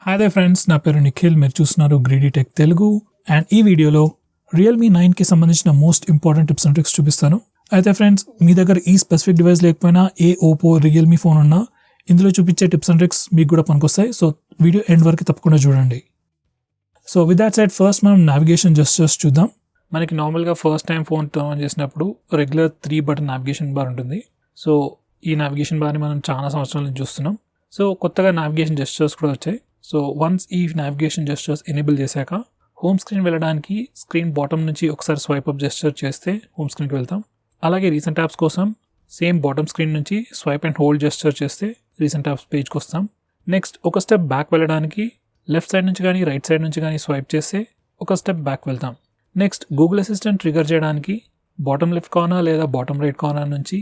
Hi they friends, నా పేరు నిఖిల్. మీరు చూస్తున్నారు గ్రీడీ టెక్ తెలుగు. అండ్ ఈ వీడియోలో రియల్మీ 9కి సంబంధించిన most important tips and tricks చూపిస్తాను. అయితే ఫ్రెండ్స్, మీ దగ్గర ఈ స్పెసిఫిక్ డివైస్ లేకపోయినా ఏ ఓపో రియల్మీ ఫోన్ ఉన్నా ఇందులో చూపించే టిప్స్ అండ్ ట్రిక్స్ మీకు కూడా పనికొస్తాయి. సో వీడియో ఎండ్ వరకు తప్పకుండా చూడండి. So with that side, first మనం నావిగేషన్ జస్టర్స్ చూద్దాం. మనకి నార్మల్గా first time phone turn on చేసినప్పుడు రెగ్యులర్ 3 బటన్ నావిగేషన్ బార్ ఉంటుంది. సో ఈ నావిగేషన్ బార్ని మనం చాలా సంవత్సరాల నుంచి చూస్తున్నాం. సో కొత్తగా నావిగేషన్ జస్టర్స్ కూడా వచ్చాయి. సో వన్స్ ఈ నావిగేషన్ జెస్చర్స్ ఎనేబుల్ చేశాక హోమ్ స్క్రీన్ వెళ్ళడానికి స్క్రీన్ బాటమ్ నుంచి ఒకసారి స్వైప్ అప్ జెస్చర్ చేస్తే హోమ్ స్క్రీన్కి వెళ్తాం. అలాగే రీసెంట్ యాప్స్ కోసం సేమ్ బాటమ్ స్క్రీన్ నుంచి స్వైప్ అండ్ హోల్డ్ జెస్చర్ చేస్తే రీసెంట్ యాప్స్ పేజ్కి వస్తాం. నెక్స్ట్ ఒక స్టెప్ బ్యాక్ వెళ్ళడానికి లెఫ్ట్ సైడ్ నుంచి కానీ రైట్ సైడ్ నుంచి కానీ స్వైప్ చేస్తే ఒక స్టెప్ బ్యాక్ వెళ్తాం. నెక్స్ట్ గూగుల్ అసిస్టెంట్ ట్రిగర్ చేయడానికి బాటమ్ లెఫ్ట్ కార్నర్ లేదా బాటమ్ రైట్ కార్నర్ నుంచి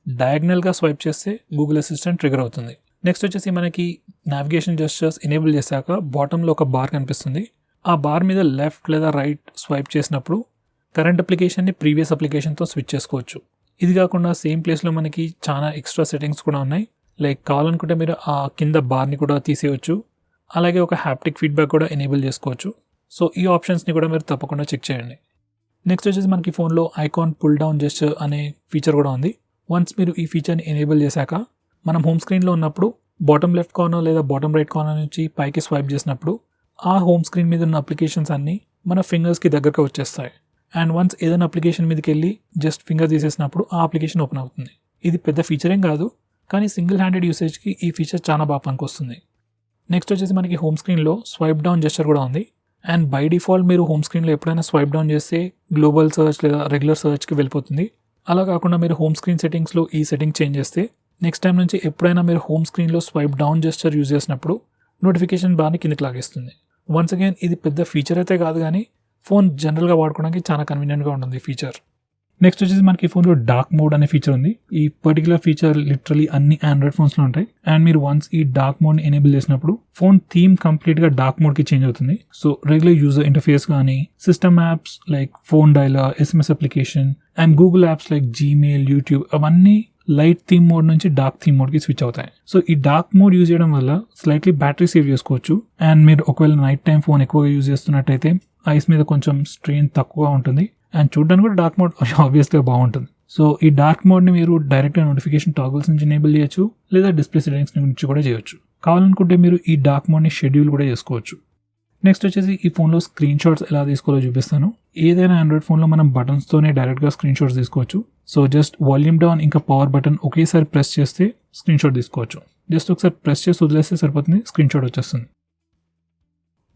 డయాగ్నల్గా స్వైప్ చేస్తే గూగుల్ అసిస్టెంట్ ట్రిగర్ అవుతుంది. నెక్స్ట్ వచ్చేసి మనకి నావిగేషన్ జెస్చర్స్ ఎనేబుల్ చేశాక బాటంలో ఒక బార్ కనిపిస్తుంది. ఆ బార్ మీద లెఫ్ట్ లేదా రైట్ స్వైప్ చేసినప్పుడు కరెంట్ అప్లికేషన్ని ప్రీవియస్ అప్లికేషన్తో స్విచ్ చేసుకోవచ్చు. ఇది కాకుండా సేమ్ ప్లేస్లో మనకి చాలా ఎక్స్ట్రా సెట్టింగ్స్ కూడా ఉన్నాయి. లైక్ కావాలనుకుంటే మీరు ఆ కింద బార్ని కూడా తీసేయచ్చు. అలాగే ఒక హ్యాప్టిక్ ఫీడ్బ్యాక్ కూడా ఎనేబుల్ చేసుకోవచ్చు. సో ఈ ఆప్షన్స్ని కూడా మీరు తప్పకుండా చెక్ చేయండి. నెక్స్ట్ వచ్చేసి మనకి ఫోన్లో ఐకాన్ పుల్ డౌన్ జెస్చర్ అనే ఫీచర్ కూడా ఉంది. వన్స్ మీరు ఈ ఫీచర్ని ఎనేబుల్ చేశాక మనం హోమ్ స్క్రీన్లో ఉన్నప్పుడు బాటమ్ లెఫ్ట్ కార్నర్ లేదా బాటమ్ రైట్ కార్నర్ నుంచి పైకి స్వైప్ చేసినప్పుడు ఆ హోమ్ స్క్రీన్ మీద ఉన్న అప్లికేషన్స్ అన్నీ మన ఫింగర్స్కి దగ్గరగా వచ్చేస్తాయి. అండ్ వన్స్ ఏదైనా అప్లికేషన్ మీదకి వెళ్ళి జస్ట్ ఫింగర్ తీసేసినప్పుడు ఆ అప్లికేషన్ ఓపెన్ అవుతుంది. ఇది పెద్ద ఫీచర్ ఏం కాదు, కానీ సింగిల్ హ్యాండెడ్ యూసేజ్కి ఈ ఫీచర్ చాలా బాగా పనికొస్తుంది. నెక్స్ట్ వచ్చేసి మనకి హోమ్ స్క్రీన్లో స్వైప్ డౌన్ జెస్చర్ కూడా ఉంది. అండ్ బై డిఫాల్ట్ మీరు హోమ్ స్క్రీన్లో ఎప్పుడైనా స్వైప్ డౌన్ చేస్తే గ్లోబల్ సర్చ్ లేదా రెగ్యులర్ సర్చ్కి వెళ్ళిపోతుంది. అలా కాకుండా మీరు హోమ్ స్క్రీన్ సెట్టింగ్స్లో ఈ సెట్టింగ్ చేంజ్ చేస్తే నెక్స్ట్ టైం నుంచి ఎప్పుడైనా మీరు హోమ్ స్క్రీన్లో స్వైప్ డౌన్ జెస్చర్ యూజ్ చేసినప్పుడు నోటిఫికేషన్ బార్ని కిందకి లాగేస్తుంది. వన్స్ అగైన్ ఇది పెద్ద ఫీచర్ అయితే కాదు, కానీ ఫోన్ జనరల్గా వాడుకోవడానికి చాలా కన్వీనియంట్గా ఉంటుంది ఫీచర్. నెక్స్ట్ వచ్చేసి మనకి ఫోన్లో డార్క్ మోడ్ అనే ఫీచర్ ఉంది. ఈ పర్టికులర్ ఫీచర్ లిటరలీ అన్ని ఆండ్రాయిడ్ ఫోన్స్లో ఉంటాయి. అండ్ మీరు వన్స్ ఈ డార్క్ మోడ్ని ఎనేబుల్ చేసినప్పుడు ఫోన్ థీమ్ కంప్లీట్గా డార్క్ మోడ్కి చేంజ్ అవుతుంది. సో రెగ్యులర్ యూజర్ ఇంటర్ఫేస్ కానీ system apps like phone dialler, SMS application and Google apps like Gmail, YouTube అవన్నీ లైట్ థీమ్ మోడ్ నుంచి డార్క్ థీమ్ మోడ్కి స్విచ్ అవుతాయి. So ఈ dark mode use చేయడం వల్ల slightly battery save చేసుకోవచ్చు. And మీరు ఒకవేళ నైట్ టైం ఫోన్ ఎక్కువగా యూజ్ చేస్తున్నట్టయితే ఐస్ మీద కొంచెం స్ట్రెయిన్ తక్కువగా ఉంటుంది. అండ్ చూడడానికి కూడా డార్క్ మోడ్ ఆబ్వియస్గా బాగుంటుంది. సో ఈ డార్క్ మోడ్ని మీరు డైరెక్ట్గా నోటిఫికేషన్ టాగుల్స్ నుంచి ఎనేబుల్ చేయొచ్చు, లేదా డిస్ప్లే సెట్టింగ్స్ నుంచి కూడా చేయొచ్చు. కావాలనుకుంటే మీరు ఈ డార్క్ మోడ్ని షెడ్యూల్ కూడా చేసుకోవచ్చు. నెక్స్ట్ వచ్చేసి ఈ ఫోన్లో స్క్రీన్ షాట్స్ ఎలా తీసుకోవాలో చూపిస్తాను. ఏదైనా ఆండ్రాయిడ్ ఫోన్లో మనం బటన్స్తోనే డైరెక్ట్గా స్క్రీన్ షాట్స్ తీసుకోవచ్చు. సో జస్ట్ వాల్యూమ్ డౌన్ ఇంకా పవర్ బటన్ ఒకేసారి ప్రెస్ చేస్తే స్క్రీన్ షాట్ తీసుకోవచ్చు. జస్ట్ ఒకసారి ప్రెస్ చేసి వదిలేస్తే సరిపోతుంది, స్క్రీన్ షాట్ వచ్చేస్తుంది.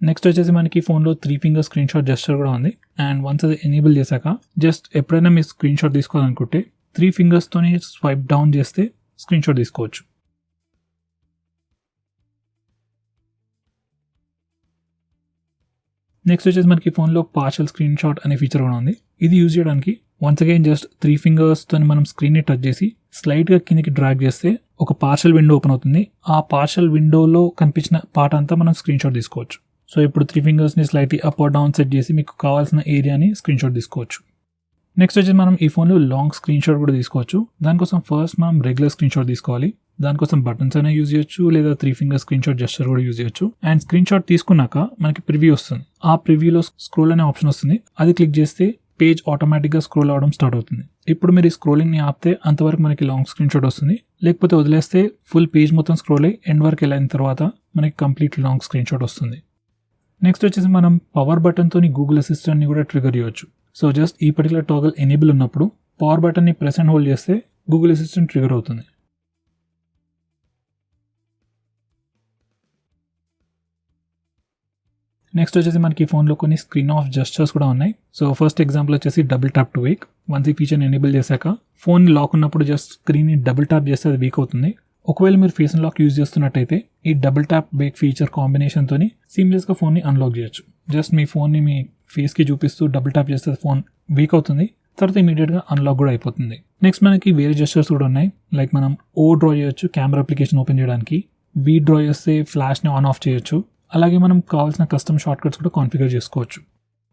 నెక్స్ట్ వచ్చేసి మనకి ఫోన్లో 3 ఫింగర్ స్క్రీన్ షాట్ జెస్చర్ కూడా ఉంది. అండ్ వన్స్ అది ఎనేబుల్ చేశాక జస్ట్ ఎప్పుడైనా మీరు స్క్రీన్ షాట్ తీసుకోవాలనుకుంటే 3 ఫింగర్స్తోని స్వైప్ డౌన్ చేస్తే స్క్రీన్ షాట్ తీసుకోవచ్చు. నెక్స్ట్ వచ్చేసి మనకి ఫోన్లో పార్షల్ స్క్రీన్ షాట్ అనే ఫీచర్ కూడా ఉంది. ఇది యూజ్ చేయడానికి వన్స్ అగైన్ జస్ట్ 3 ఫింగర్స్తో మనం స్క్రీన్ని టచ్ చేసి స్లైడ్గా కిందకి డ్రాగ్ చేస్తే ఒక పార్షల్ విండో ఓపెన్ అవుతుంది. ఆ పార్షల్ విండోలో కనిపించిన పార్ట్ అంతా మనం స్క్రీన్ షాట్ తీసుకోవచ్చు. సో ఇప్పుడు 3 ఫింగర్స్ని slightly up or down set చేసి మీకు కావాల్సిన ఏరియాని స్క్రీన్ షాట్ తీసుకోవచ్చు. నెక్స్ట్ వచ్చేసి మనం ఈ ఫోన్లో లాంగ్ స్క్రీన్ షాట్ కూడా తీసుకోవచ్చు. దానికోసం ఫస్ట్ మనం రెగ్యులర్ స్క్రీన్ షాట్ తీసుకోవాలి. దానికోసం బటన్స్ అయినా యూజ్ చేయొచ్చు, లేదా 3 ఫింగర్ స్క్రీన్ షాట్ జెస్చర్ కూడా యూజ్ చేయొచ్చు. అండ్ స్క్రీన్ షాట్ తీసుకున్నాక మనకి ప్రివ్యూ వస్తుంది. ఆ ప్రివ్యూలో స్క్రోల్ అనే ఆప్షన్ వస్తుంది. అది క్లిక్ చేస్తే పేజ్ ఆటోమేటిక్గా స్క్రోల్ అవడం స్టార్ట్ అవుతుంది. ఇప్పుడు మీరు ఈ స్క్రోలింగ్ని ఆపితే అంతవరకు మనకి లాంగ్ స్క్రీన్ షాట్ వస్తుంది. లేకపోతే వదిలేస్తే ఫుల్ పేజ్ మొత్తం స్క్రోల్ అయ్యి ఎండ్ వరకు వెళ్ళిన తర్వాత మనకి కంప్లీట్ లాంగ్ స్క్రీన్ షాట్ వస్తుంది. నెక్స్ట్ వచ్చేసి మనం పవర్ బటన్తో గూగుల్ అసిస్టెంట్ని కూడా ట్రిగర్ చేయొచ్చు. సో జస్ట్ ఈ పర్టికులర్ టాగల్ ఎనేబుల్ ఉన్నప్పుడు పవర్ బటన్ని ప్రెస్ అండ్ హోల్డ్ చేస్తే గూగుల్ అసిస్టెంట్ ట్రిగర్ అవుతుంది. నెక్స్ట్ వచ్చేసి మనకి ఫోన్లో కొన్ని స్క్రీన్ ఆఫ్ జెస్చర్స్ కూడా ఉన్నాయి. సో ఫస్ట్ ఎగ్జాంపుల్ వచ్చేసి double tap to Wake. Once ఈ ఫీచర్ని ఎనేబుల్ చేశాక ఫోన్ లాక్ ఉన్నప్పుడు జస్ట్ స్క్రీన్ని డబుల్ ట్యాప్ చేస్తే అది వీక్ అవుతుంది. ఒకవేళ మీరు ఫేస్ లాక్ యూజ్ చేస్తున్నట్టయితే ఈ డబుల్ ట్యాప్ వేక్ ఫీచర్ కాంబినేషన్తో సీమ్లెస్గా ఫోన్ని అన్లాక్ చేయొచ్చు. జస్ట్ మీ ఫోన్ని మీ ఫేస్కి చూపిస్తూ డబుల్ ట్యాప్ చేస్తే ఫోన్ వీక్ అవుతుంది, తర్వాత ఇమీడియట్గా అన్లాక్ కూడా అయిపోతుంది. నెక్స్ట్ మనకి వేరే జెస్చర్స్ కూడా ఉన్నాయి. లైక్ మనం ఓ డ్రా చేయొచ్చు కెమెరా అప్లికేషన్ ఓపెన్ చేయడానికి, వి డ్రా చేస్తే ఫ్లాష్ని ఆన్ ఆఫ్ చేయొచ్చు. అలాగే మనం కావాల్సిన కస్టమ్ షార్ట్ కట్స్ కూడా కాన్ఫిగర్ చేసుకోవచ్చు.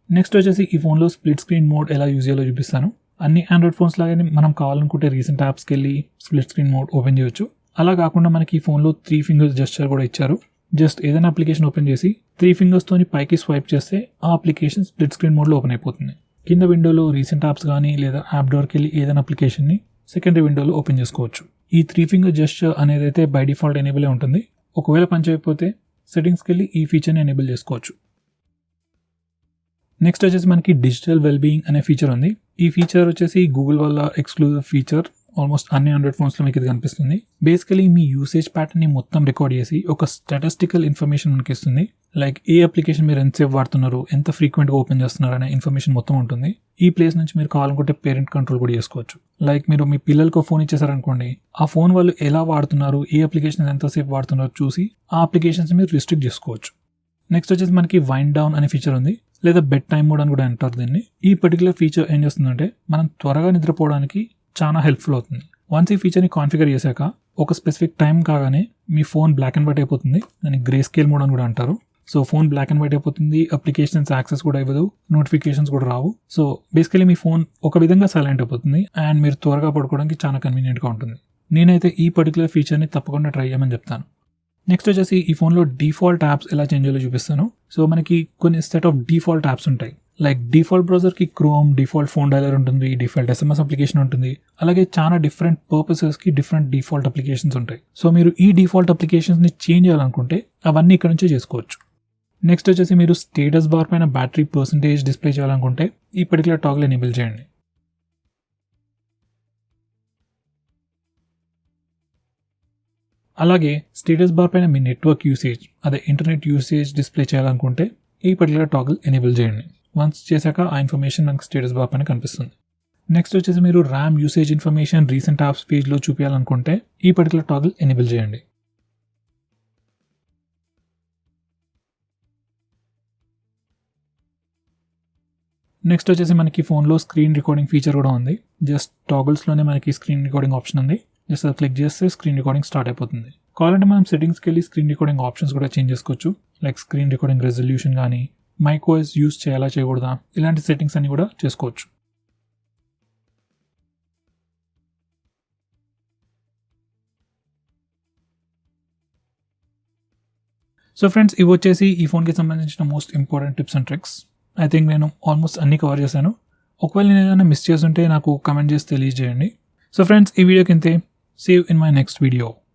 నెక్స్ట్ వచ్చేసి ఈ ఫోన్లో స్ప్లిట్ స్క్రీన్ మోడ్ ఎలా యూజ్ చేయాలో చూపిస్తాను. అన్ని ఆండ్రాయిడ్ ఫోన్స్ లాగానే మనం కావాలనుకుంటే రీసెంట్ యాప్స్కి వెళ్ళి స్ప్లిట్ స్క్రీన్ మోడ్ ఓపెన్ చేయొచ్చు. అలా కాకుండా మనకి ఈ ఫోన్లో 3 ఫింగర్స్ జెస్చర్ కూడా ఇచ్చారు. జస్ట్ ఏదైనా అప్లికేషన్ ఓపెన్ చేసి 3 ఫింగర్స్తోని పైకి స్వైప్ చేస్తే ఆ అప్లికేషన్ స్ప్లిట్ స్క్రీన్ మోడ్లో ఓపెన్ అయిపోతుంది. కింద విండోలో రీసెంట్ యాప్స్ కానీ లేదా యాప్ డోర్కి వెళ్ళి ఏదైనా అప్లికేషన్ని సెకండరీ విండోలో ఓపెన్ చేసుకోవచ్చు. ఈ 3 ఫింగర్ జెస్చర్ అనేది అయితే బై డిఫాల్ట్ ఎనేబుల్ ఉంటుంది. ఒకవేళ పనిచేయకపోతే సెట్టింగ్స్కి వెళ్ళి ఈ ఫీచర్ని ఎనేబుల్ చేసుకోవచ్చు. నెక్స్ట్ వచ్చేసి మనకి డిజిటల్ వెల్బీయింగ్ అనే ఫీచర్ ఉంది. ఈ ఫీచర్ వచ్చేసి గూగుల్ వల్ల ఎక్స్క్లూజివ్ ఫీచర్. ఆల్మోస్ట్ అన్ని ఆండ్రాయిడ్ ఫోన్స్లో మీకు ఇది కనిపిస్తుంది. బేసికలీ మీ యూసేజ్ ప్యాటర్న్ని మొత్తం రికార్డ్ చేసి ఒక స్టాటిస్టికల్ ఇన్ఫర్మేషన్ మనకి ఇస్తుంది. లైక్ ఏ అప్లికేషన్ మీరు ఎంతసేపు వాడుతున్నారు, ఎంత ఫ్రీక్వెంట్గా ఓపెన్ చేస్తున్నారు అనే ఇన్ఫర్మేషన్ మొత్తం ఉంటుంది. ఈ ప్లేస్ నుంచి మీరు కావాలనుకుంటే పేరెంట్ కంట్రోల్ కూడా చేసుకోవచ్చు. లైక్ మీరు మీ పిల్లలకు ఫోన్ ఇచ్చేసారనుకోండి, ఆ ఫోన్ వాళ్ళు ఎలా వాడుతున్నారు, ఏ అప్లికేషన్ ఎంతసేపు వాడుతున్నారో చూసి ఆ అప్లికేషన్స్ మీరు రిస్ట్రిక్ట్ చేసుకోవచ్చు. నెక్స్ట్ వచ్చేసి మనకి వైండ్ డౌన్ అనే ఫీచర్ ఉంది, లేదా బెడ్ టైమ్ మోడ్ అని కూడా అంటారు దీన్ని. ఈ పర్టికులర్ ఫీచర్ ఏం చేస్తుందంటే మనం త్వరగా నిద్రపోవడానికి చాలా హెల్ప్ఫుల్ అవుతుంది. వన్స్ ఈ ఫీచర్ని కాన్ఫిగర్ చేశాక ఒక స్పెసిఫిక్ టైం కాగానే మీ ఫోన్ బ్లాక్ అండ్ వైట్ అయిపోతుంది. దాన్ని గ్రే స్కేల్ మోడ్ అని కూడా అంటారు. So phone black and white అయిపోతుంది, అప్లికేషన్స్ యాక్సెస్ కూడా ఇవ్వదు, నోటిఫికేషన్స్ కూడా రావు. సో బేసికలీ మీ ఫోన్ ఒక విధంగా సైలెంట్ అయిపోతుంది అండ్ మీరు త్వరగా పడుకోవడానికి చాలా కన్వీనియంట్గా ఉంటుంది. నేనైతే ఈ పర్టికులర్ ఫీచర్ని తప్పకుండా ట్రై చేయమని చెప్తాను. నెక్స్ట్ వచ్చేసి ఈ ఫోన్లో డిఫాల్ట్ యాప్స్ ఎలా చేంజ్ చేయాలో చూపిస్తాను. సో మనకి కొన్ని సెట్ ఆఫ్ డిఫాల్ట్ యాప్స్ ఉంటాయి. లైక్ డిఫాల్ట్ బ్రౌజర్కి క్రోమ్, డిఫాల్ట్ ఫోన్ డైలర్ ఉంటుంది, డిఫాల్ట్ SMS అప్లికేషన్ ఉంటుంది. అలాగే చాలా డిఫరెంట్ పర్పసెస్కి డిఫరెంట్ డిఫాల్ట్ అప్లికేషన్స్ ఉంటాయి. సో మీరు ఈ డిఫాల్ట్ అప్లికేషన్స్ని చేంజ్ చేయాలనుకుంటే అవన్నీ ఇక్కడ నుంచే చేసుకోవచ్చు. నెక్స్ట్ వచ్చేసి మీరు స్టేటస్ బార్ పైన బ్యాటరీ పర్సంటేజ్ డిస్ప్లే చేయాలనుకుంటే ఈ పర్టికులర్ టాగ్ల్ ఎనేబుల్ చేయండి. అలాగే స్టేటస్ బార్ పైన మీ నెట్వర్క్ యూసేజ్, అదే ఇంటర్నెట్ యూసేజ్ డిస్ప్లే చేయాలనుకుంటే ఈ పర్టికులర్ టాగ్ల్ ఎనేబుల్ చేయండి. వన్స్ చేశాక ఆ ఇన్ఫర్మేషన్ మనకు స్టేటస్ బార్ పైన కనిపిస్తుంది. నెక్స్ట్ వచ్చేసి మీరు RAM usage information recent apps పేజ్లో చూపించాలనుకుంటే ఈ పర్టికులర్ టాగ్ల్ ఎనేబుల్ చేయండి. నెక్స్ట్ వచ్చేసి మనకి ఫోన్లో స్క్రీన్ రికార్డింగ్ ఫీచర్ కూడా ఉంది. జస్ట్ టాగిల్స్లోనే మనకి స్క్రీన్ రికార్డింగ్ ఆప్షన్ ఉంది. జస్ట్ అది క్లిక్ చేస్తే స్క్రీన్ రికార్డింగ్ స్టార్ట్ అయిపోతుంది. కావాలంటే మనం సెట్టింగ్స్కి వెళ్ళి స్క్రీన్ రికార్డింగ్ ఆప్షన్స్ కూడా చేంజ్ చేసుకోవచ్చు. లైక్ స్క్రీన్ రికార్డింగ్ రెజల్యూషన్ కానీ, మైక్ వాయిస్ యూస్ చేయాలా చేయకూడదా, ఇలాంటి సెట్టింగ్స్ అన్ని కూడా చేసుకోవచ్చు. సో ఫ్రెండ్స్, ఇవి వచ్చేసి ఈ ఫోన్కి సంబంధించిన most important tips and tricks. I think నేను ఆల్మోస్ట్ అన్ని కవర్ చేశాను. ఒకవేళ నేను ఏదైనా మిస్ చేస్తుంటే నాకు కమెంట్ చేసి తెలియజేయండి. సో ఫ్రెండ్స్, ఈ వీడియోకి ఇంతే. See you in my next video.